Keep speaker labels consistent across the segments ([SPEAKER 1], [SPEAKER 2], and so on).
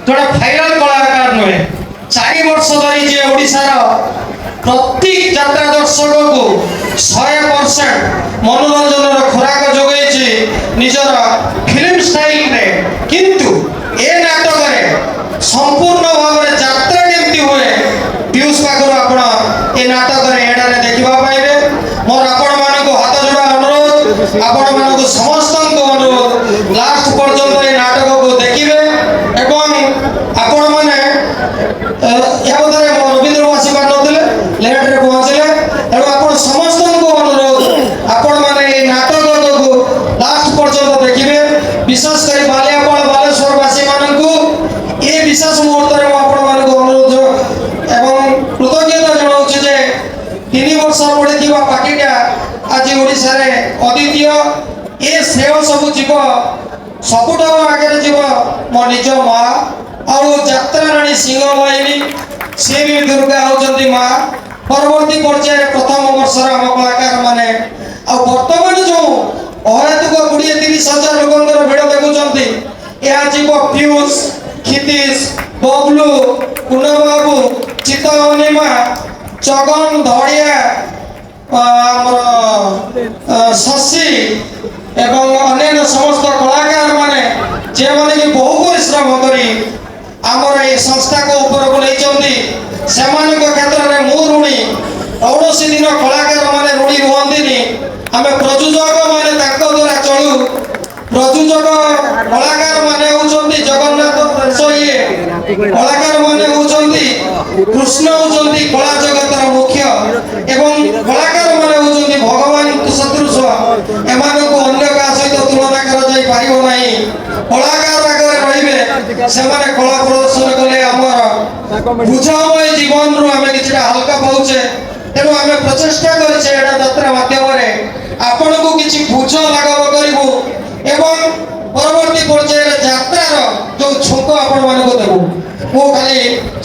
[SPEAKER 1] जोड़ा फाइनल कलाकार नुहे 4 वर्ष धरी जे ओडिशार प्रत्येक यात्रा दर्शक को 100% मनोरंजन खुराक जोगे निजर फिल्म स्टाइल रे किंतु ए नाटक रे संपूर्ण भाव में यात्रा केमती हुए पीयूष पाखर आपण ए नाटक रे एडा रे देखिबा पाइबे मोर आपण मानको हाथ जोड़ा अनुरोध आपण मानको समस्त को अनुरोध लास्ट पर्यंत ए नाटक को देखिबे एवं आपण माने या बदले रविंद्र वासी मान नथिले लेट रे पहुंचले एवं आपण समस्त को अनुरोध आपण माने ए नाटक को लास्ट पर्यंत देखिबे विशेष कर बालियापाल बालेश्वर वासी मानकू ए विशेष मुहूर्त रे आपण मानको अनुरोध एवं कृतज्ञता जणाउछि जे 3 वर्ष पढिथिबा पाकीटा आज ओडिसा रे अद्वितीय ए सेव सब जीव सबुठा आगे जीव मो निज माँ आउ यात्रा राणी सिंह बाहिनी सी भी दुर्गा होती माँ परवर्ती पर्याय प्रथम वर्ष आम कलाकार माने बर्तमान जो अहेतुक 20-30 हजार लोक भिड़ देखुं यह जीव पीयूष क्षितिश बबलू कुना बाबू चितनिमा चगन धड़िया शशि एवं अन्य समस्त कलाकार माने जे माने कि बहु परिश्रम करी आमर ए संस्था को ऊपर को नहीं सेमान क्षेत्र में मु ऋणी कौनसी दिन कलाकार माने ऋणी रुहंतिनी आमे प्रयोजक माने ताको द्वारा चलू प्रयोजक कलाकार माने होचंती जगन्नाथ प्रसये कलाकार माने होचंती कृष्ण होचंती कला जगतर मुख्य एवं कलाकार माने होचंती भगवान सदृश एमान को अन्य का सहित तुलना करा जाई पारिबो नाही कलाकार आगे रहिबे सेमाने कला प्रदर्शन कले हमर बुझामय जीवन रु हमें किछटा हल्का पाउछे तेनु हमें प्रचेष्टा करछे एटा यात्रा माध्यम रे आपण को किछि बुझ लागब करिवो एवं परवर्ती पर्याय रे यात्रार जो छुक आपण मान को देबो मो खाली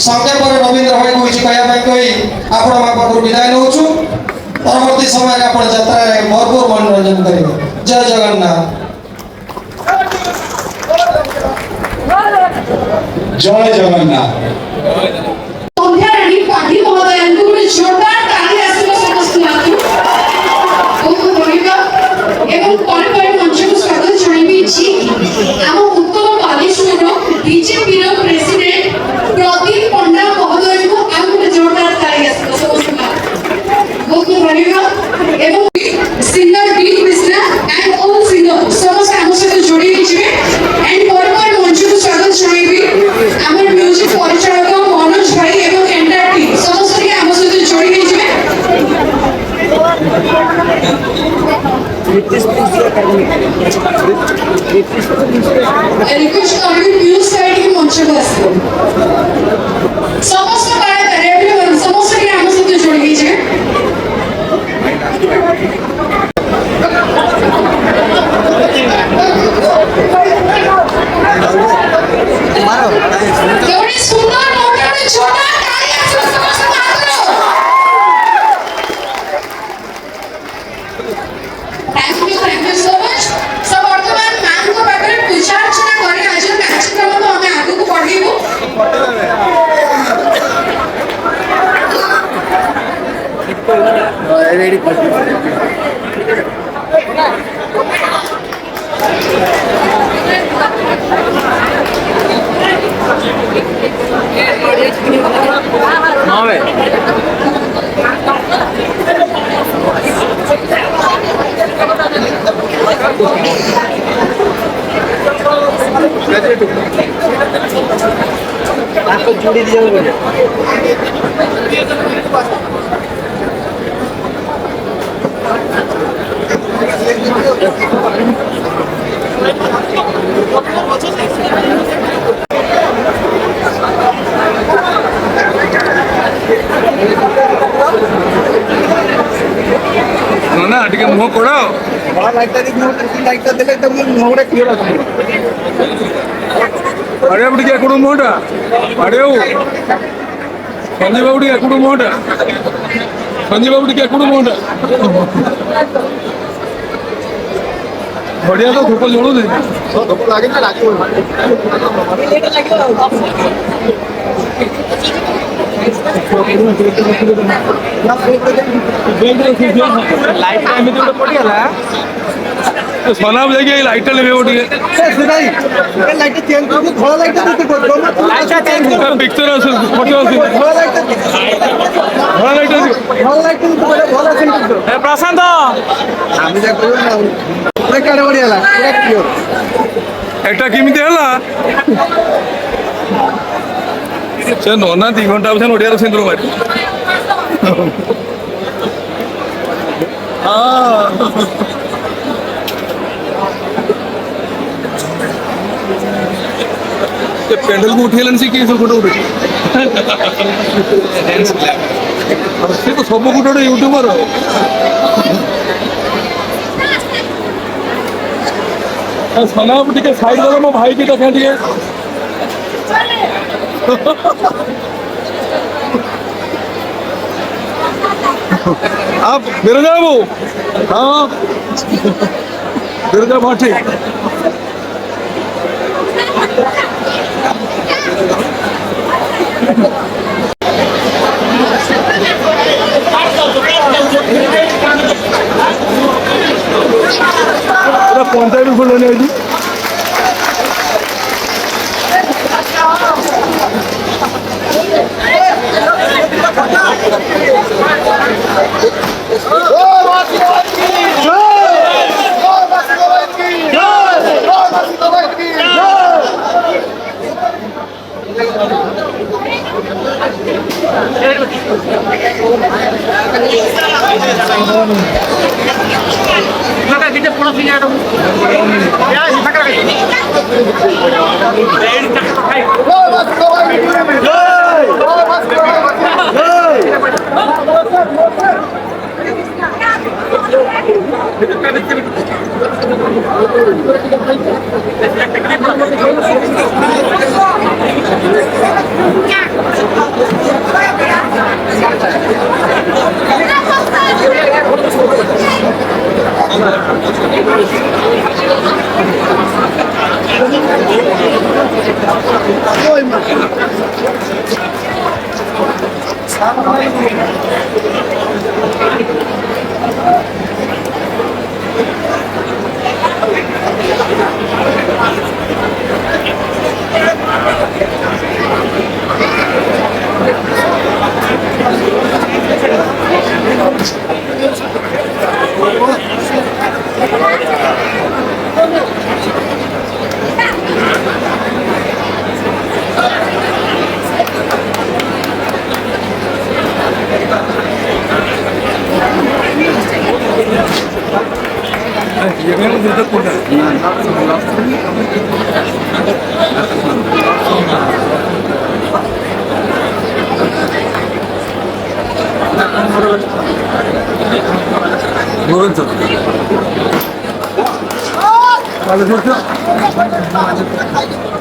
[SPEAKER 1] संक्षेप रे रविंद्र भाई को किछि कहया भाई कहि आपण मा पाखु विदाय नउछु परवर्ती समय रे आपण यात्रा रे भरपूर मनोरंजन करिवे जय जगन्नाथ
[SPEAKER 2] जय जगन्नाथ
[SPEAKER 3] संध्या रानी पाटिल महोदयांकु गोटे जोरदार ताली आसीबो समस्त लागी बहुत बढ़िया एवं परे मंच को स्वागत जणाइबी छी हम उत्तर बालेश्वर बीजेपी रो प्रेसिडेंट प्रदीप पंडा महोदय को आ गोटे जोरदार ताली आसीबो समस्त लागी बहुत बढ़िया एवं singer D Krishna and all singer समस्त हम सहित जोड़ी हिजिबे एंड परे मंच को स्वागत जणाइबी हमर म्यूजिक परिचालक मनोज भाई एवं एंटायर टीम समस्त के हम सहित जोड़ी हिजिबे रिक्वेस्ट करिबी पीयूष साइड के मंच को आसीबो समस्त कलाकार एवरीवन समस्त के हम सहित जोड़ी हिजिबे केवड़ी सुंदर मोटा और छोटा ताली आसीबो समस्त मात्र थैंक यू सो मच सब वर्तमान मान को पाखरे पूजा अर्चना करे आज कार्यक्रम को हमें आगु को बढ़ाइबो रेडी हाँ भाई आपको जोड़ी दिया मुझे
[SPEAKER 4] ना टिके मुह कोड़ा
[SPEAKER 2] बड़ा लाइट देले तब मुहरे क्लियर आछन
[SPEAKER 4] अरे अब टिके कोडो मोटा अरे ओ संजय बाबू टिके कोडो मोटा संजय बाबू टिके कोडो मोटा ବଢିଆ ତ ଧୂପ ଜଳୁଛି।
[SPEAKER 2] ଧୂପ ଲାଗେ ନା ଲାଗିବ
[SPEAKER 4] ଲାଇଟ୍ ଏମିତି ଗୋଟେ ପଡ଼ିଗଲା ସନାମ ଯାଇକି ଏଇ ଲାଇଟ୍ଟା ନେବେ ଟିକେ
[SPEAKER 2] ଲାଇଟ୍ ଚେଞ୍ଜ କରୁଛୁ ଧଳା ଲାଇଟ୍
[SPEAKER 4] ପିକ୍ଚର ଆସୁ ଫଟୋ ଆସୁ
[SPEAKER 2] ଧଳା ଲାଇଟ୍
[SPEAKER 4] ଧଳା ଲାଇଟ୍ ଆସିବ
[SPEAKER 2] ଧଳା ଲାଇଟ୍ ଭଲ
[SPEAKER 4] ପ୍ରଶାନ୍ତ
[SPEAKER 2] ଆମେ ଯା କହିବୁ ନା ପୁରା କାଢ ବଢିଆ ହେଲା ପୁରା କ୍ଲିୟର
[SPEAKER 4] ଏଟା କେମିତି ହେଲା ସେ ନନା 2 ଘଣ୍ଟା ପଛେ ନଡ଼ିଆର ସିନ୍ଦୁର ମାରି पेंडल को उठेलन से किए सब फोटो उठे से तो सब गोटे यूट्यूबर सनाम टे साइड दे मो भाई की देखा टे आप बिरजा वो हाँ बिरजा भाटी पंचायत फुल होने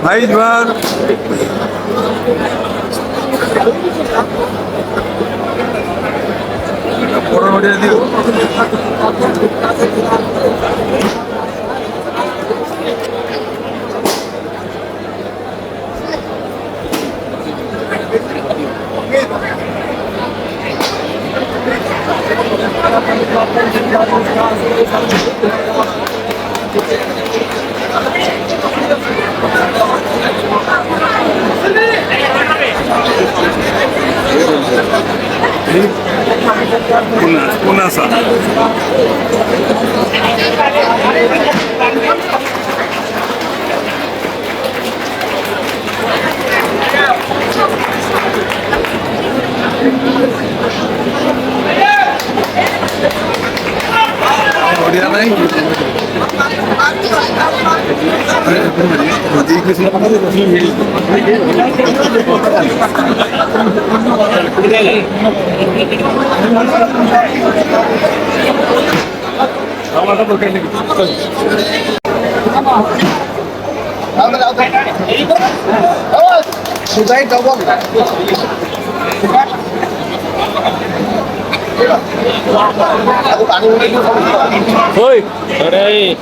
[SPEAKER 4] भाई जवान पुनासा बढ़िया नहीं
[SPEAKER 2] सुधाई डबल
[SPEAKER 4] Oi, peraí.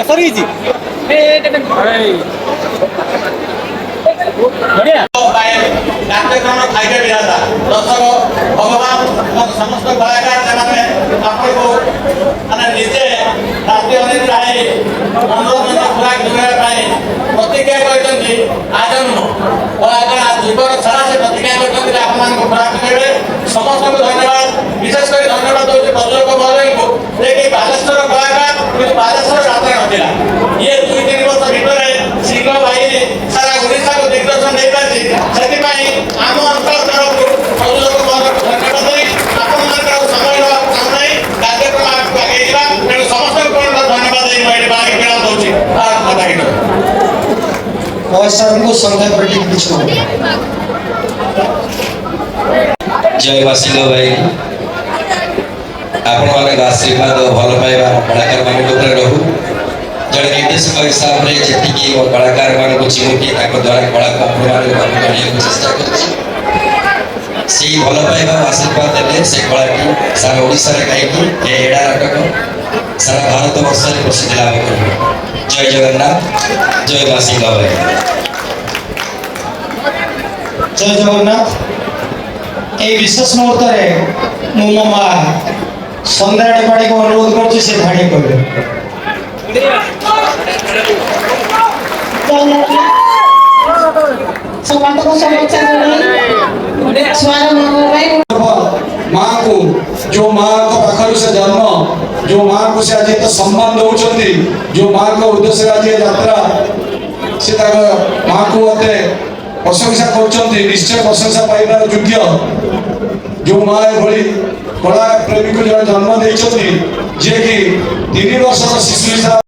[SPEAKER 2] ସରିଯାଇଛି
[SPEAKER 5] କାର୍ଯ୍ୟକ୍ରମ ଖାଇବା ବିଧାତା ଦର୍ଶକ ଭଗବାନ ଏବଂ ସମସ୍ତ କଳାକାର ସେମାନେ ଆପଣଙ୍କୁ ମାନେ ନିଜେ ରାତି ଅନିଦ୍ରା ହେଇ ମନୋରଞ୍ଜନ ଖୋରାକ ଯୋଗାଇବା ପାଇଁ ପ୍ରତିଜ୍ଞା କରିଛନ୍ତି ଆଜ ନୁହଁ କଳାକାର ଜୀବନ ସାରା ସେ ପ୍ରତିଜ୍ଞା କରିଛନ୍ତି ଯେ ଆପଣମାନଙ୍କୁ ଖୋରାକ ଦେବେ ସମସ୍ତଙ୍କୁ ଧନ୍ୟବାଦ ବିଶେଷ କରି ଧନ୍ୟବାଦ ଦେଉଛି ପ୍ରଯୋଜକ ମହୋଦୟଙ୍କୁ ଯିଏକି ବାଲେଶ୍ୱର କଳାକାର କିନ୍ତୁ ବାଲେଶ୍ୱର ଯାତ୍ରା ନଥିଲା ଇଏ 2-3 ବର୍ଷ ଭିତରେ ଶୀଘ୍ର ବାହିନୀ ସାରା ଓଡ଼ିଶାକୁ ଦିଗ୍ଦର୍ଶନ ଦେଇପାରିଛି ସେଥିପାଇଁ ଆମ ଅଞ୍ଚଳ ତରଫରୁ ପ୍ରଯୋଜକ ମହୋଦୟଙ୍କୁ ଧନ୍ୟବାଦ ଦେଇ ଆପଣମାନଙ୍କର ସମୟ ନେବାକୁ ଚାହୁଁନାହିଁ କାର୍ଯ୍ୟକ୍ରମ ଆଗକୁ ଆଗେଇ ଯିବା ତେଣୁ ସମସ୍ତଙ୍କୁ ଧନ୍ୟବାଦ ଦେଇ ମୁଁ ଏଠି ବାହାରି ବିରାମ ଦେଉଛି ମାତା କି
[SPEAKER 1] ମହାସାରଙ୍କୁ ସଂଖ୍ୟା କରି କିଛି
[SPEAKER 6] जय वासिंग भाई आपण माने आशीर्वाद भल पाइबा कलाकार मान रहू जड़े निर्देशक हिसाब से जी कलाकार मान को चिन्ह द्वारा कला चेष्टा कर भल पाइबा आशीर्वाद देते से कला सारा ओडिशा कहीं एड़ा नाटक सारा भारत वर्ष प्रसिद्धि लाभ कर जय जगन्नाथ जय वासिंग भाई
[SPEAKER 1] जय जगन्नाथ এই বিশেষ মুহূর্তে মু মো মা সন্ধ্যা টিপাড়ি অনুরোধ করছি সে ধাড়ি করবে
[SPEAKER 7] माँ को जो माँ को पाखर से जन्म जो माँ को से आज तो सम्मान दौरान जो माँ को उद्देश्य आज यात्रा से माँ को मत प्रशंसा कर निश्चय प्रशंसा पाइबार योग्य जो माँ एभली कला प्रेमी को जन जन्म देते जी कि 3 वर्ष शिशु हिसाब